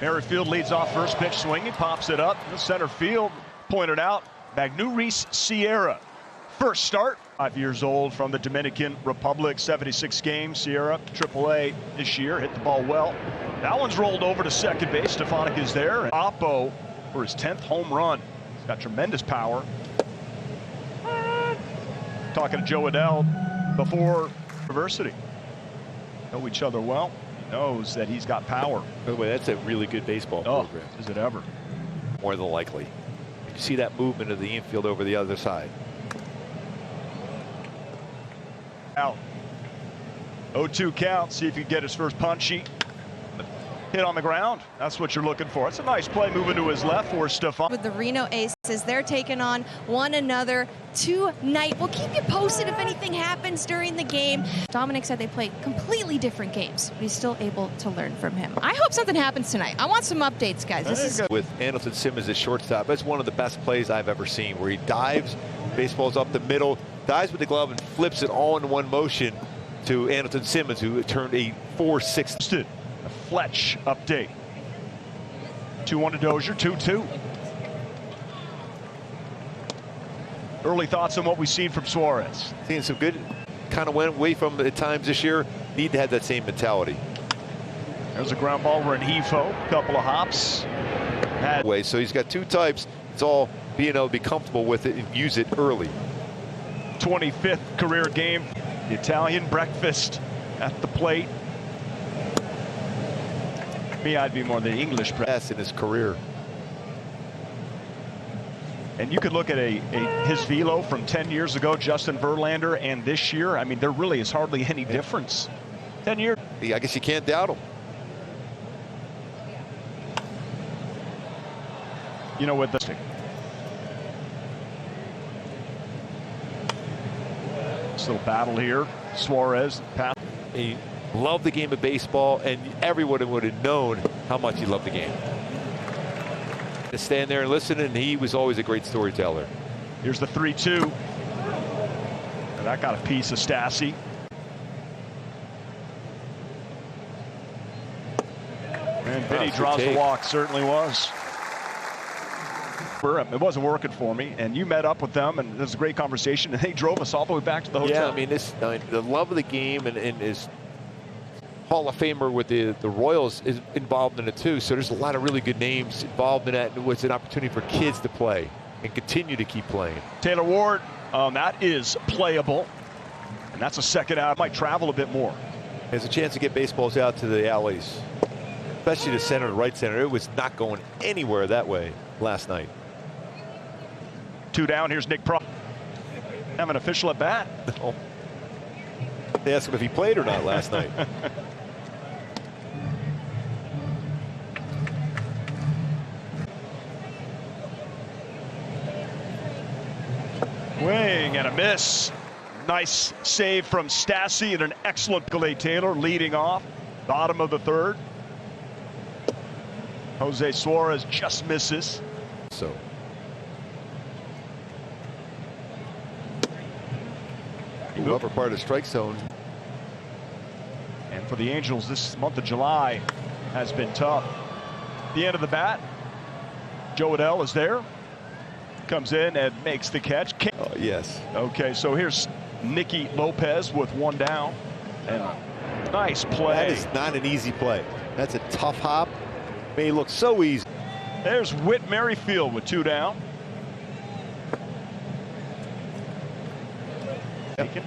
Merrifield leads off first pitch swinging, pops it up. The center field pointed out. Magnurice Sierra. First start, 5 years old from the Dominican Republic, 76 games. Sierra, AAA this year, hit the ball well. That one's rolled over to second base. Stefanik is there. Oppo for his 10th home run. He's got tremendous power. Talking to Joe Adele before university. Know each other well. He knows that he's got power. By the way, that's a really good baseball program. Is it ever? More than likely. You see that movement of the infield over the other side. Out. 0-2 count. See if you can get his first punchy. Hit on the ground. That's what you're looking for. It's a nice play moving to his left for Stefan. With the Reno Aces, they're taking on one another tonight. We'll keep you posted if anything happens during the game. Dominic said they play completely different games, but he's still able to learn from him. I hope something happens tonight. I want some updates, guys. This is with Andrelton Simmons at shortstop. That's one of the best plays I've ever seen, where he dives, baseball's up the middle, dives with the glove and flips it all in one motion to Andrelton Simmons, who turned a 4-6. A Fletch update. 2-1 to Dozier, 2-2. Early thoughts on what we've seen from Suarez. Seeing some good, kind of went away from at times this year. Need to have that same mentality. There's a ground ball, Renifo, couple of hops. So he's got two types. It's all being able to be comfortable with it and use it early. 25th career game. The Italian breakfast at the plate. Me, I'd be more the English press in his career. And you could look at his velo from 10 years ago, Justin Verlander, and this year. I mean, there really is hardly any difference. 10 years. I guess you can't doubt him. You know, with the stick. This little battle here. Suarez. He loved the game of baseball, and everyone would have known how much he loved the game. To stand there and listen, and he was always a great storyteller. Here's the 3-2. And that got a piece of Stassi. And Vinny draws the walk, certainly was. It wasn't working for me, and you met up with them, and it was a great conversation, and they drove us all the way back to the hotel. Yeah, I mean, the love of the game and his Hall of Famer with the Royals is involved in it too. So there's a lot of really good names involved in that. And it's an opportunity for kids to play and continue to keep playing. Taylor Ward, that is playable, and that's a second out. Might travel a bit more. There's a chance to get baseballs out to the alleys, especially the center and right center. It was not going anywhere that way last night. 2 down. Here's Nick Pro. Have an official at bat. No. They asked him if he played or not last night. Swing and a miss. Nice save from Stassi and an excellent Galay Taylor leading off. Bottom of the third. José Suarez just misses. So. Upper part of the strike zone. And for the Angels, this month of July has been tough. The end of the bat. Joe Adele is there. Comes in and makes the catch. Oh, yes. Okay, so here's Nicky Lopez with 1 down. And nice play. That is not an easy play. That's a tough hop. May look so easy. There's Whit Merrifield with 2 down. Yep.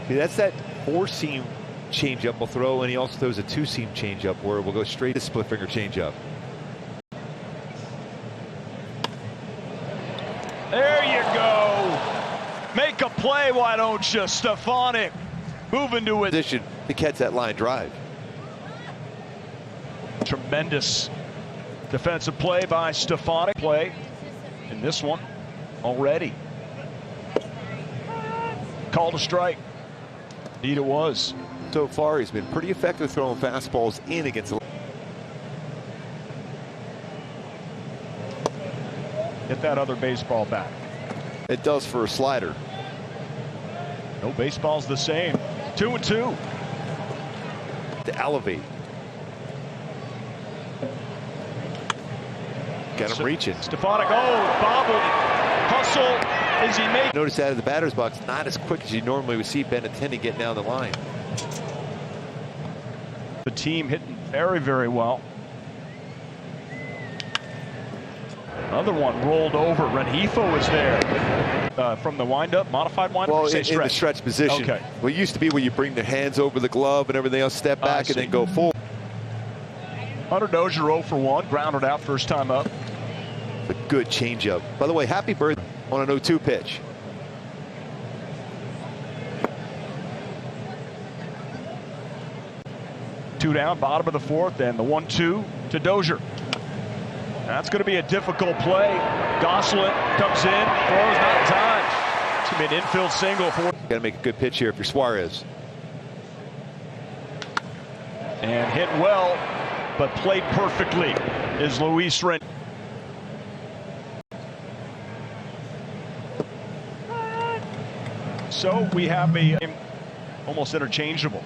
See, that's that 4-seam changeup will throw, and he also throws a 2-seam changeup where it will go straight to split finger changeup. There you go. Make a play, why don't you, Stefanik? Moving to it. Position to catch that line drive. Tremendous defensive play by Stefanik. Play in this one already. Called a strike. Indeed it was. So far, he's been pretty effective throwing fastballs in against the... Get that other baseball back. It does for a slider. No baseball's the same. 2-2. To elevate. Got him reaching. Stefanik, bobbled. Hustle. Is he making? Notice out of the batter's box, not as quick as you normally would see Benintendi getting down the line. The team hitting very, very well. Another one rolled over. Rengifo was there. From the windup, modified windup? Well, in the stretch position. Okay. Well, it used to be where you bring the hands over the glove and everything else, step back and then go full. Hunter Dozier 0 for 1, grounded out first time up. A good changeup. By the way, happy birthday on an 0-2 pitch. Two down, bottom of the fourth, and the 1-2 to Dozier. That's going to be a difficult play. Gosselin comes in, throws not in time. It's going to be an infield single for. Got to make a good pitch here if you're Suarez. And hit well, but played perfectly is Luis Ren. So we have a almost interchangeable.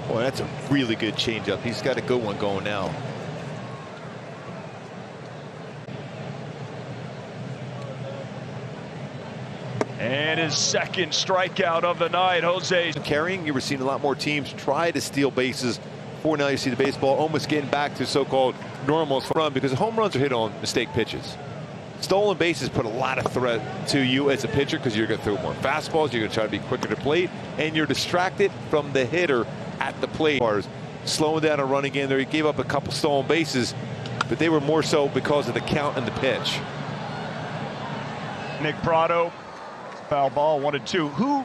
Boy, that's a really good changeup. He's got a good one going now. And his second strikeout of the night, Jose. Carrying, you were seeing a lot more teams try to steal bases. For now, you see the baseball almost getting back to so-called normal run because home runs are hit on mistake pitches. Stolen bases put a lot of threat to you as a pitcher because you're going to throw more fastballs, you're going to try to be quicker to plate, and you're distracted from the hitter at the plate. Slowing down a running game there, he gave up a couple stolen bases, but they were more so because of the count and the pitch. Nick Prado, foul ball, 1-2. Who?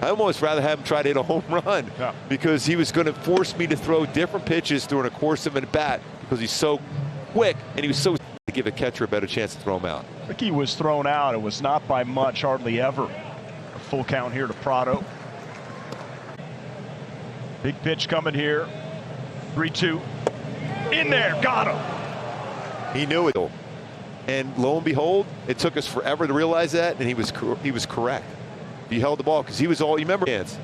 I almost rather have him try to hit a home run because he was going to force me to throw different pitches during the course of an at-bat because he's so quick and he was so to give a catcher a better chance to throw him out. I think he was thrown out. It was not by much, hardly ever. A full count here to Prado. Big pitch coming here. 3-2. In there, got him. He knew it. And lo and behold, it took us forever to realize that, and he was correct. He held the ball because he was all, you remember, chance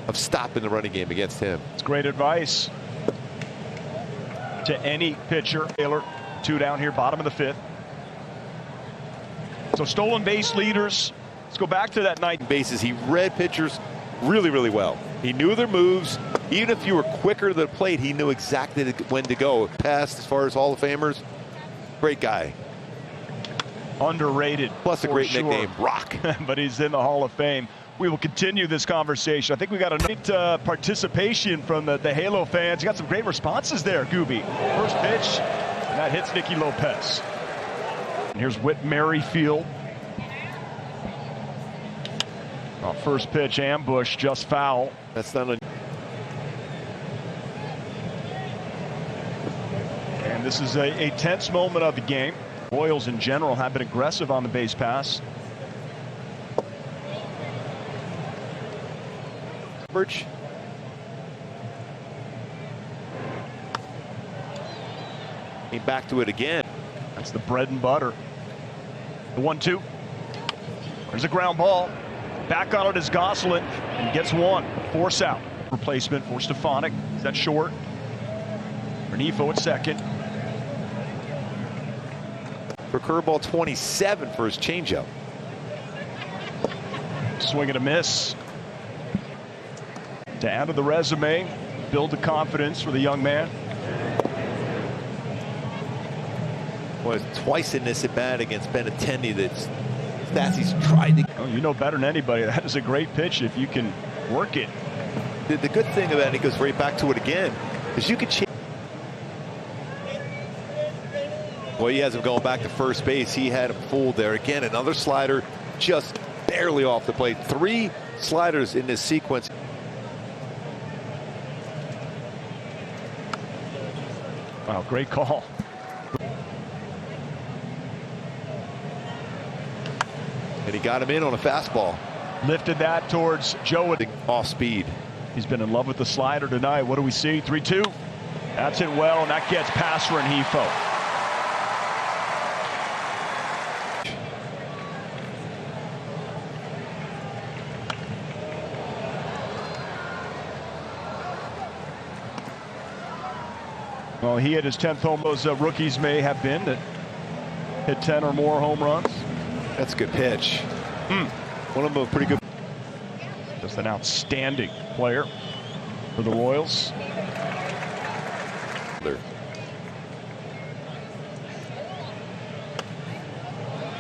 of stopping the running game against him. It's great advice to any pitcher. Taylor, 2 down here, bottom of the 5th. So stolen base leaders. Let's go back to that night. Bases. He read pitchers really, really well. He knew their moves. Even if you were quicker to the plate, he knew exactly when to go. Past as far as Hall of Famers, great guy. Underrated. Plus a great nickname, Rock. But he's in the Hall of Fame. We will continue this conversation. I think we got a neat participation from the Halo fans. You got some great responses there, Gooby. First pitch, and that hits Nicky Lopez. And here's Whit Merrifield. First pitch, ambush, just foul. That's not a. And this is a tense moment of the game. Royals in general have been aggressive on the base pass. Birch. Back to it again. That's the bread and butter. The 1-2. There's a ground ball. Back on it is Gosselin and gets one. Force out. Replacement for Stefanik. Is that short? Rengifo at second. For curveball 27 for his changeup. Swing and a miss. To add to the resume, build the confidence for the young man. Was twice in this at bat against Benintendi that Stassi's tried to. Oh, you know better than anybody. That is a great pitch if you can work it. The good thing about it, he goes right back to it again, is you can change. Well, he has him going back to first base. He had him fooled there. Again, another slider just barely off the plate. 3 sliders in this sequence. Wow, great call. And he got him in on a fastball. Lifted that towards Joe. Off speed. He's been in love with the slider tonight. What do we see? 3-2. That's it well, and that gets past Rengifo. Well, he hit his 10th home. Those rookies may have been that hit 10 or more home runs. That's a good pitch. One of them a pretty good. Just an outstanding player for the Royals.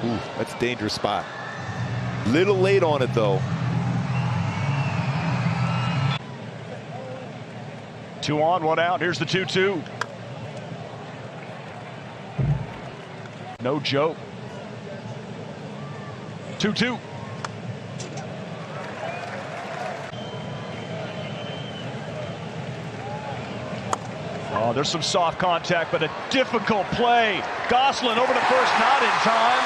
Ooh, that's a dangerous spot. Little late on it, though. 2 on, 1 out. Here's the 2-2. No joke. 2-2. Oh, there's some soft contact, but a difficult play. Gosselin over to first, not in time.